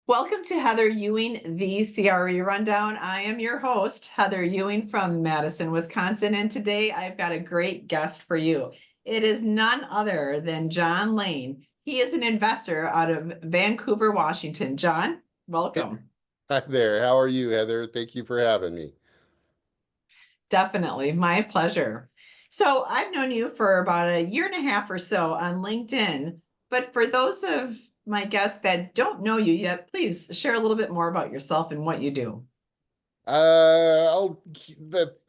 Welcome to Heather Ewing, the CRE Rundown. I am your host, Heather Ewing from Madison, Wisconsin, and today I've got a great guest for you. It is none other than John Laine. He is an investor out of Vancouver, Washington. John, welcome. Hi there. How are you, Heather? Thank you for having me. Definitely, my pleasure. So I've known you for about a year and a half or so on LinkedIn, but for those of my guests that don't know you yet, please share a little bit more about yourself and what you do. The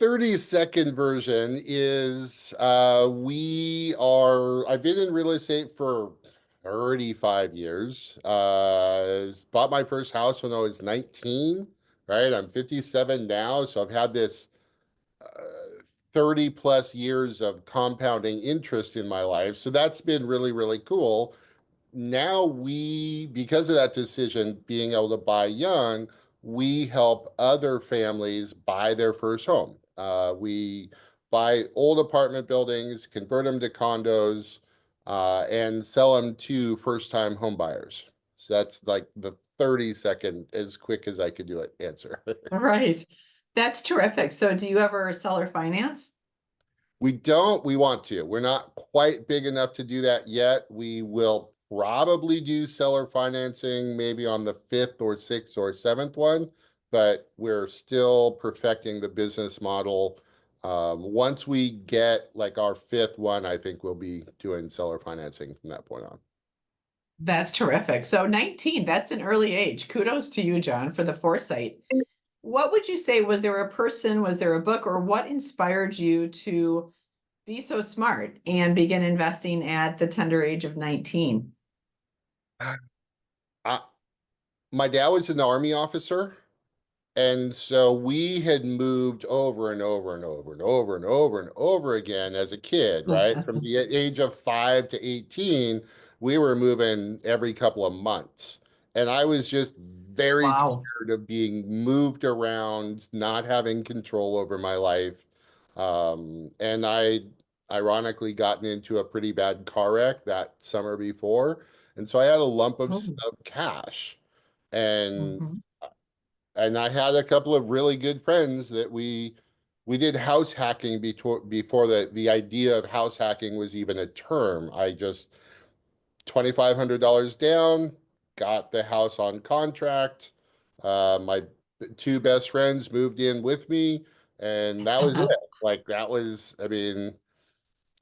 30-second version is I've been in real estate for 35 years. Bought my first house when I was 19, right? I'm 57 now, so I've had this 30 plus years of compounding interest in my life. So that's been really, really cool. Now because of that decision, being able to buy young, we help other families buy their first home. We buy old apartment buildings, convert them to condos, and sell them to first-time home buyers. So that's like the 30-second, as quick as I could do it, answer. Right. That's terrific. So do you ever seller finance? We want to. We're not quite big enough to do that yet. We will probably do seller financing maybe on the fifth or sixth or seventh one, but we're still perfecting the business model. Once we get like our fifth one, I think we'll be doing seller financing from that point on. That's terrific. So 19, that's an early age. Kudos to you, John, for the foresight. What would you say? Was there a person, was there a book, or what inspired you to be so smart and begin investing at the tender age of 19? I, my dad was an army officer. And so we had moved over and over and over and over and over and over again as a kid, right? From the age of 5 to 18, we were moving every couple of months. And I was just very Wow. tired of being moved around, not having control over my life. And I ironically gotten into a pretty bad car wreck that summer before. And so I had a lump Oh. of cash. And Mhm. and I had a couple of really good friends that we did house hacking before the idea of house hacking was even a term. I just $2,500 down, got the house on contract. My two best friends moved in with me, and that was it. Like that was, I mean,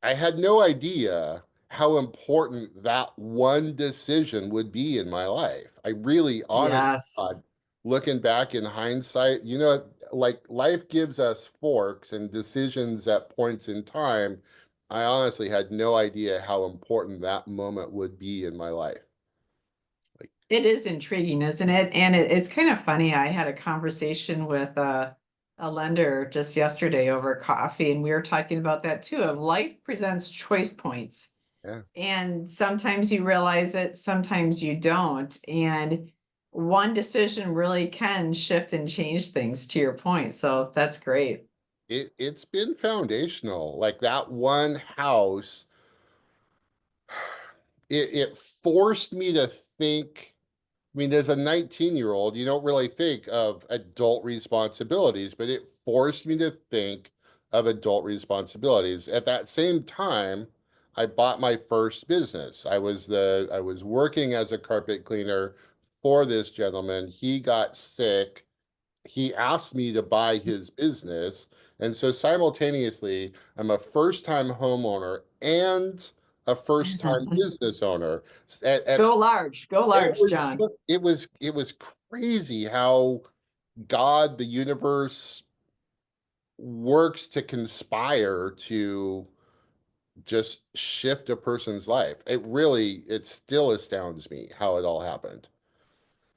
I had no idea how important that one decision would be in my life. I really, honest Yes. God, looking back in hindsight, like life gives us forks and decisions at points in time. I honestly had no idea how important that moment would be in my life. Like, It is intriguing, isn't it? And it's kind of funny. I had a conversation with a lender just yesterday over coffee, and we were talking about that too, of life presents choice points. yeah. And sometimes you realize it, sometimes you don't. And one decision really can shift and change things to your point. So that's great. It's been foundational. Like that one house, it forced me to think. I mean, as a 19-year-old, you don't really think of adult responsibilities, but it forced me to think of adult responsibilities. At that same time, I bought my first business. I was working as a carpet cleaner for this gentleman. He got sick. He asked me to buy his business. And so simultaneously, I'm a first-time homeowner and a first-time business owner. Go It large, was John. it was crazy how God, the universe, works to conspire to just shift a person's life. It still astounds me how it all happened.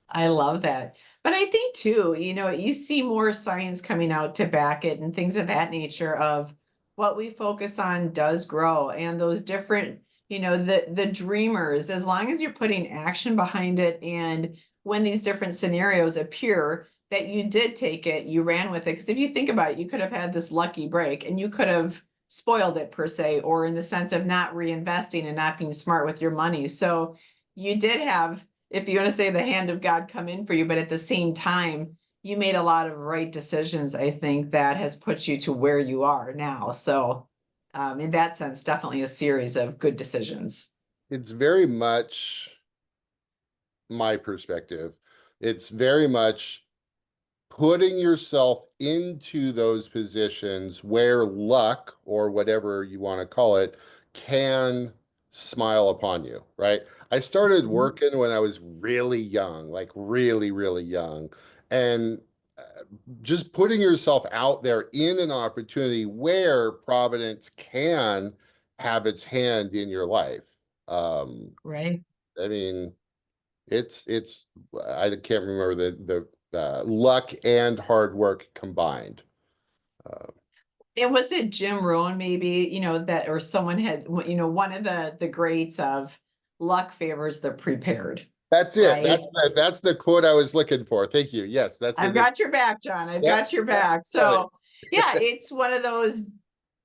I love that. But I think too, you see more science coming out to back it and things of that nature of what we focus on does grow and those different, the dreamers, as long as you're putting action behind it and when these different scenarios appear that you did take it, you ran with it. Because if you think about it, you could have had this lucky break and you could have spoiled it per se, or in the sense of not reinvesting and not being smart with your money. So you did have if you want to say the hand of God come in for you, but at the same time, you made a lot of right decisions, I think, that has put you to where you are now. So, in that sense, definitely a series of good decisions. It's very much my perspective. It's very much putting yourself into those positions where luck or whatever you want to call it can smile upon you, right? I started Mhm. working when I was really young, like really, really young. And just putting yourself out there in an opportunity where Providence can have its hand in your life. Um, Right. I mean, it's I can't remember the luck and hard work combined. Uh, And was it Jim Rohn, maybe, that, or someone had, one of the greats of luck favors the prepared, that's it. right? That's the quote I was looking for. Thank you. Yes, that's I've it. got your back, John. I've Yep, got your yep, back. got it. So, yeah, it's one of those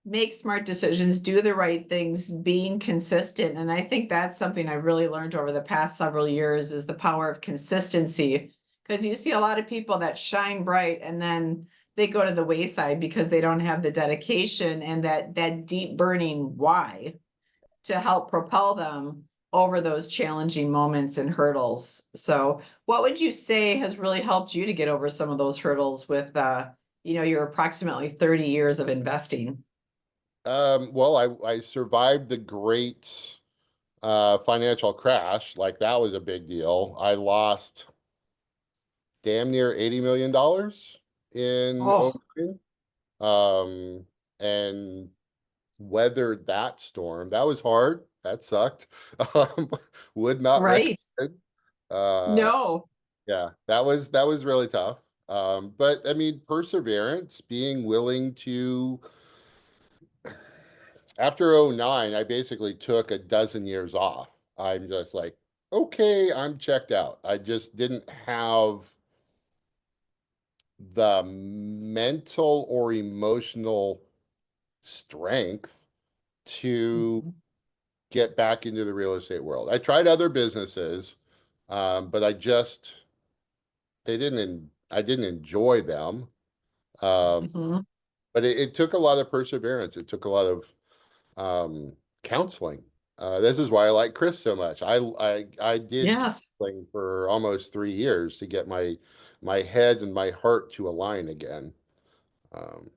make smart decisions, do the right things, being consistent. And I think that's something I really learned over the past several years is the power of consistency. Because you see a lot of people that shine bright and then they go to the wayside because they don't have the dedication and that deep burning why to help propel them over those challenging moments and hurdles. So, what would you say has really helped you to get over some of those hurdles with your approximately 30 years of investing? Well, I survived the great financial crash. Like that was a big deal. I lost damn near $80 million in Oh, '09. And weathered that storm. That was hard. That sucked. Um, would not right. recommend. Uh, No. yeah, that was really tough. But I mean, perseverance, being willing to. After '09, I basically took a dozen years off. I'm just like, okay, I'm checked out. I just didn't have the mental or emotional strength to Mhm. get back into the real estate world. I tried other businesses, but I didn't enjoy them. Um, Mhm. but it took a lot of perseverance. It took a lot of counseling. This is why I like Chris so much. I did Yes. counseling for almost 3 years to get my head and my heart to align again. Um,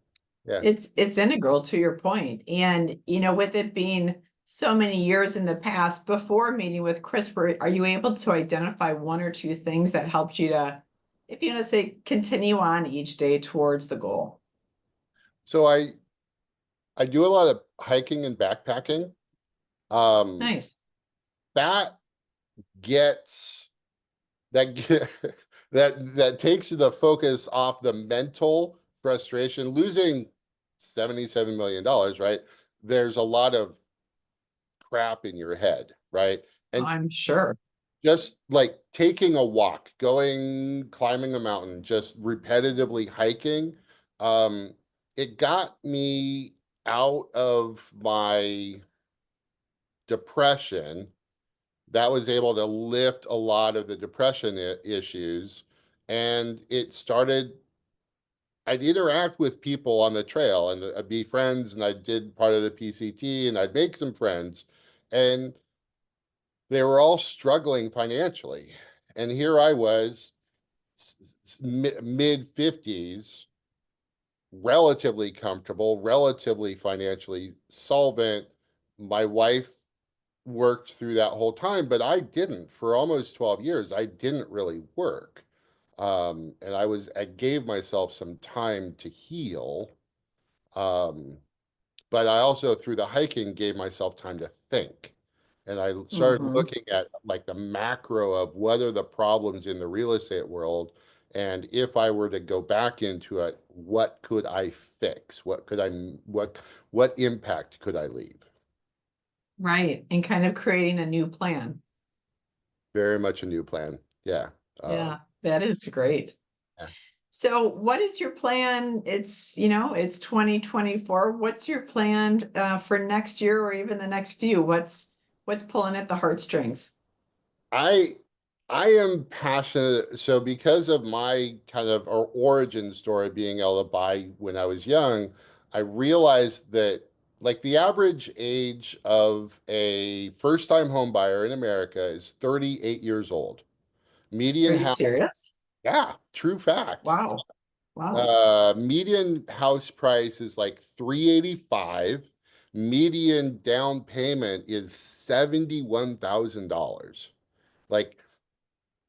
yeah. It's integral to your point. And with it being so many years in the past before meeting with Chris, are you able to identify one or two things that helped you to, if you want to say, continue on each day towards the goal? So I do a lot of hiking and backpacking. Um, Nice. that gets that that takes the focus off the mental frustration. Losing $77 million, right? There's a lot of crap in your head, right? And I'm sure. just like taking a walk, going climbing a mountain, just repetitively hiking, um, it got me out of my depression. That was able to lift a lot of the depression issues. And it started, I'd interact with people on the trail and I'd be friends and I did part of the PCT and I'd make some friends and they were all struggling financially. And here I was, mid 50s, relatively comfortable, relatively financially solvent. My wife worked through that whole time, but I didn't for almost 12 years. I didn't really work. And I gave myself some time to heal. Um, but I also, through the hiking, gave myself time to think. And I started Hmm. looking at like the macro of what are the problems in the real estate world. And if I were to go back into it, what could I fix? What impact could I leave? Right. And kind of creating a new plan. Very much a new plan. Yeah. Um, Yeah, that is great. yeah. So what is your plan? It's 2024. What's your plan for next year or even the next few? What's pulling at the heartstrings? I I am passionate. So because of my kind of or origin story being able to buy when I was young, I realized that like the average age of a first-time home buyer in America is 38 years old. Are Median you house, serious? yeah, true fact. Wow. Wow. Median house price is like 385. Median down payment is $71,000. Like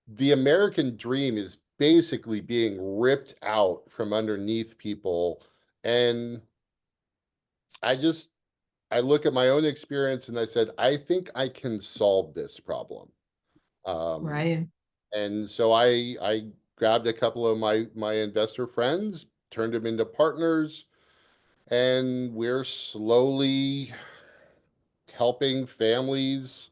the American dream is basically being ripped out from underneath people. And I just, I look at my own experience and I said, I think I can solve this problem. Um, Right. and so I grabbed a couple of my investor friends, turned them into partners, and we're slowly helping families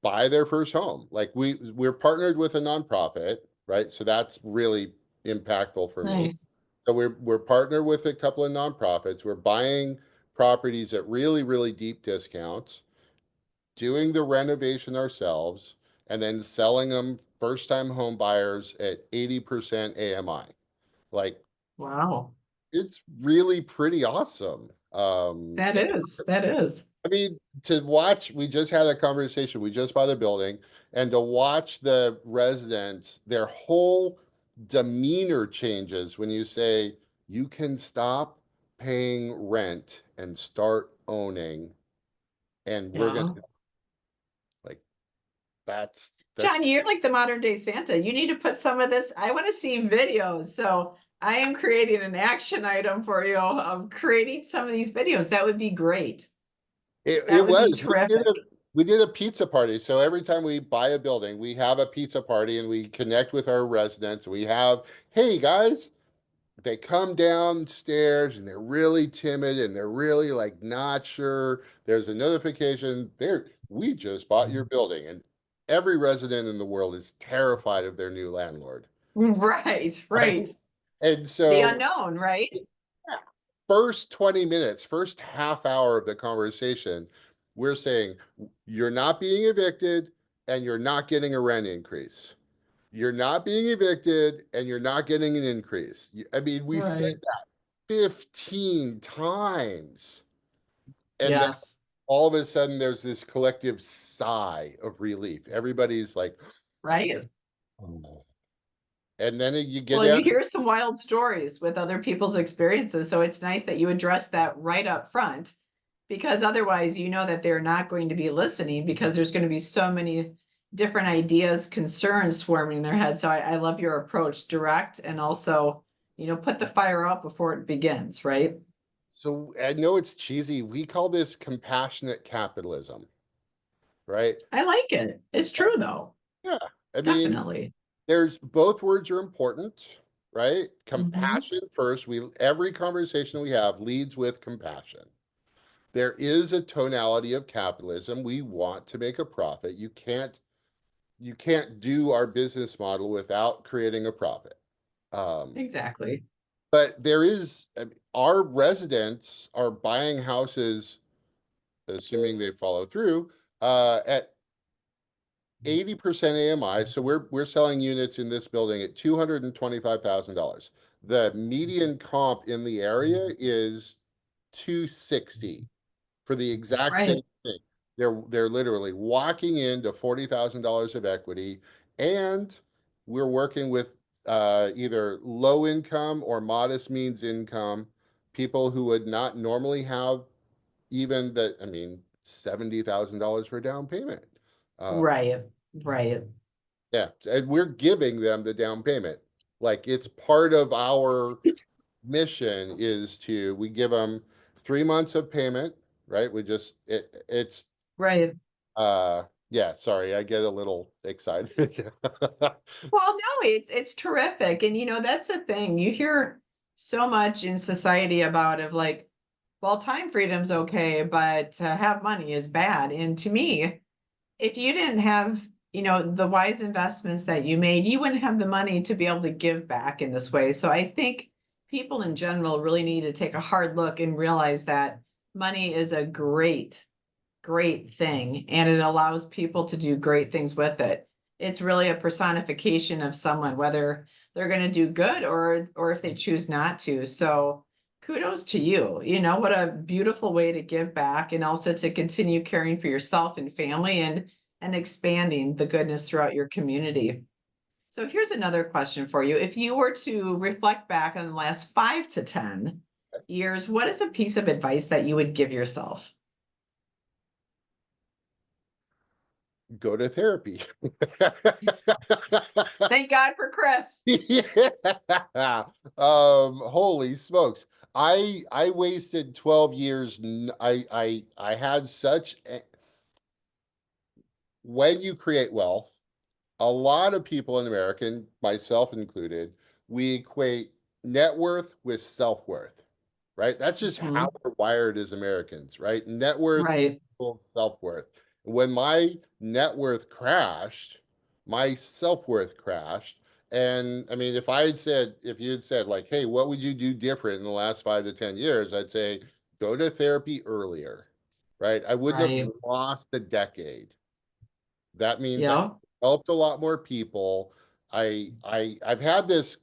buy their first home. Like we're partnered with a nonprofit, right? So that's really impactful for me. Nice. So we're partnered with a couple of nonprofits. We're buying properties at really, really deep discounts, doing the renovation ourselves, and then selling them first time home buyers at 80% AMI. Like Wow. it's really pretty awesome. That is. That is. I mean, to watch, we just had a conversation, we just bought a building, and to watch the residents, their whole demeanor changes when you say, you can stop paying rent and start owning, and we're gonna Yeah. like that's John, you're like the modern day Santa. You need to put some of this. I want to see videos. So I am creating an action item for you of creating some of these videos. That would be great. it That would was. be terrific. We did a pizza party. So every time we buy a building, we have a pizza party and we connect with our residents. We have, hey guys, they come downstairs and they're really timid and they're really like not sure. There's a notification there. We just bought your building, and every resident in the world is terrified of their new landlord. Right, Right. right. And The so, unknown, right? yeah, first 20 minutes, first half hour of the conversation, we're saying you're not being evicted and you're not getting a rent increase. You're not being evicted and you're not getting an increase. I mean, we said Right. 15 times. And then Yes. all of a sudden, there's this collective sigh of relief. Everybody's like, Right. oh. And then you get Well, down. you hear some wild stories with other people's experiences. So it's nice that you address that right up front because otherwise, you know that they're not going to be listening because there's going to be so many different ideas, concerns swarming in their head. So I love your approach, direct and also, put the fire out before it begins, right? So I know it's cheesy. We call this compassionate capitalism, right? I like it. It's true, though. Yeah. I mean, Definitely. there's both words are important, right? Hmm. Compassion first. Every conversation we have leads with compassion. There is a tonality of capitalism. We want to make a profit. You can't do our business model without creating a profit. Um, Exactly. but there is our residents are buying houses, assuming they follow through, at 80% AMI. So we're selling units in this building at $225,000. The median comp in the area is 260 for the exact same Right. thing. They're literally walking into $40,000 of equity, and we're working with either low income or modest means income people who would not normally have even that. I mean, $70,000 for down payment. Uh, Right. Right. yeah, and we're giving them the down payment. Like it's part of our mission is to we give them 3 months of payment, right? It's Right. yeah, sorry, I get a little excited. Well, no, it's terrific. And that's the thing. You hear so much in society about of like, well, time freedom's okay, but to have money is bad. And to me, if you didn't have, the wise investments that you made, you wouldn't have the money to be able to give back in this way. So I think people in general really need to take a hard look and realize that money is a great thing and it allows people to do great things with it. it's really a personification of someone, whether they're going to do good or if they choose not to. So kudos to you. You know, what a beautiful way to give back and also to continue caring for yourself and family and expanding the goodness throughout your community. So here's another question for you. If you were to reflect back on the last 5 to 10 years, what is a piece of advice that you would give yourself? Go to therapy. Thank God for Chris. Yeah. Holy smokes. I wasted 12 years. I had when you create wealth, a lot of people in America, and myself included, we equate net worth with self-worth, right? That's just how Mhm. we're wired as Americans, right? Net worth Right, equals self-worth. When my net worth crashed, my self-worth crashed. And I mean, if you had said, like, hey, what would you do different in the last 5 to 10 years? I'd say, go to therapy earlier, right? I wouldn't have right. lost a decade. That means I Yeah. helped a lot more people. I've had this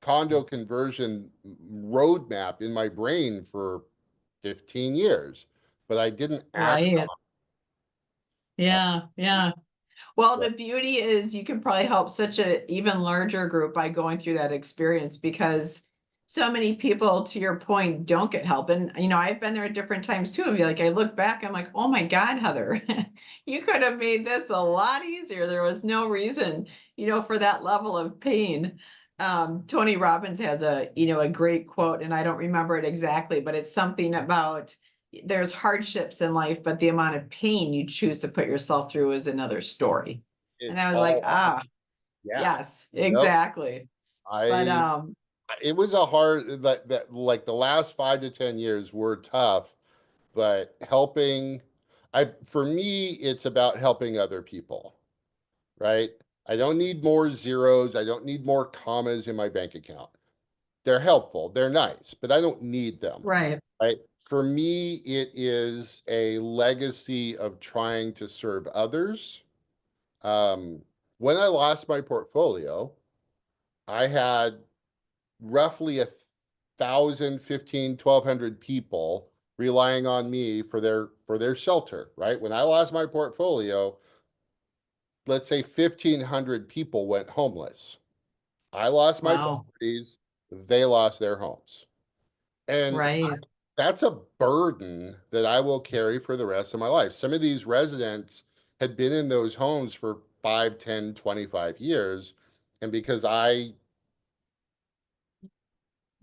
condo conversion roadmap in my brain for 15 years, but I didn't act Right. on Yeah. Yeah. Well, it. the beauty is you can probably help such a even larger group by going through that experience because so many people, to your point, don't get help. And I've been there at different times too. Of like I look back, I'm like, oh my God, Heather, you could have made this a lot easier. There was no reason, for that level of pain. Tony Robbins has a great quote, and I don't remember it exactly, but it's something about there's hardships in life, but the amount of pain you choose to put yourself through is another story. And It's I was like, all on. ah, Yeah. yes, Yep. exactly. But I it was a hard that like the last 5 to 10 years were tough, but helping I for me, it's about helping other people, right? I don't need more zeros. I don't need more commas in my bank account. They're helpful, they're nice, but I don't need them, right, right? For me, it is a legacy of trying to serve others. Um, when I lost my portfolio, I had roughly 1,000, 1,200 people relying on me for their shelter, right? When I lost my portfolio, let's say 1,500 people went homeless. I lost my wow, properties, they lost their homes. And right, that's a burden that I will carry for the rest of my life. Some of these residents had been in those homes for 5, 10, 25 years. And because I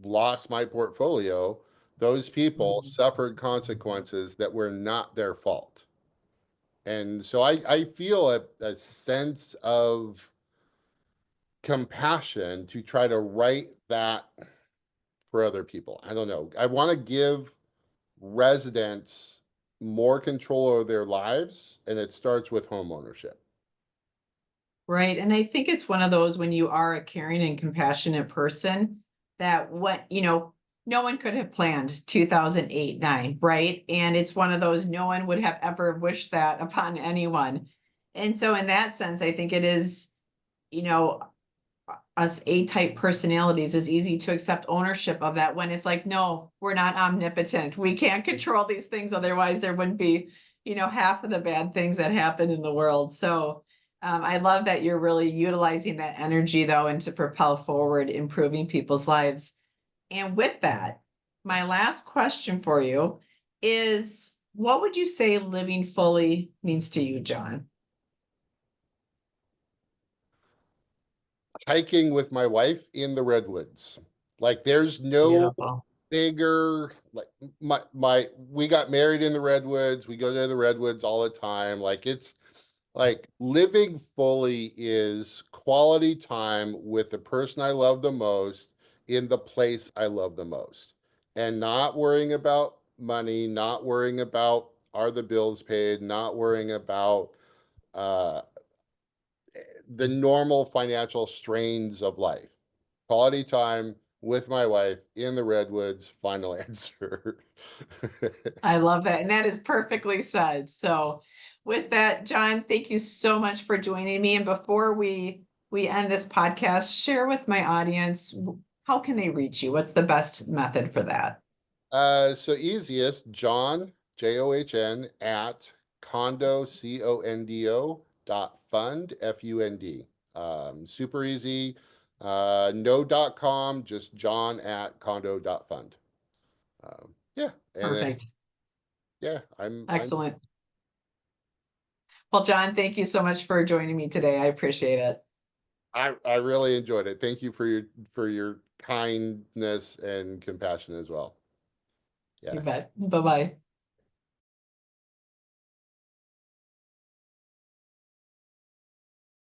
lost my portfolio, those people mhm, suffered consequences that were not their fault. And so I feel a sense of compassion to try to right that for other people. I don't know. I want to give residents more control over their lives, and it starts with home ownership. right. And I think it's one of those when you are a caring and compassionate person that no one could have planned 2008, 9, right? And it's one of those no one would have ever wished that upon anyone. And so in that sense, I think it is, you know, us A-type personalities is easy to accept ownership of that when it's like, no, we're not omnipotent. We can't control these things. Otherwise, there wouldn't be, half of the bad things that happen in the world. So I love that you're really utilizing that energy though, and to propel forward, improving people's lives. And with that, my last question for you is what would you say living fully means to you, John? Hiking with my wife in the redwoods. Like there's no Beautiful. bigger like my we got married in the redwoods. We go to the redwoods all the time. Like it's like living fully is quality time with the person I love the most in the place I love the most. And not worrying about money, not worrying about are the bills paid, not worrying about uh the normal financial strains of life. Quality time with my wife in the redwoods, final answer. I love that. And that is perfectly said. So, With that, John, thank you so much for joining me. And before we end this podcast, share with my audience how can they reach you? What's the best method for that? So easiest, John, John, at condo, fund. Super easy. No .com, just John at condo.fund. Yeah, and then Perfect. yeah, I'm Excellent. Well, John, thank you so much for joining me today. I appreciate it. I really enjoyed it. Thank you for your kindness and compassion as well. You Yeah. bet. Bye bye.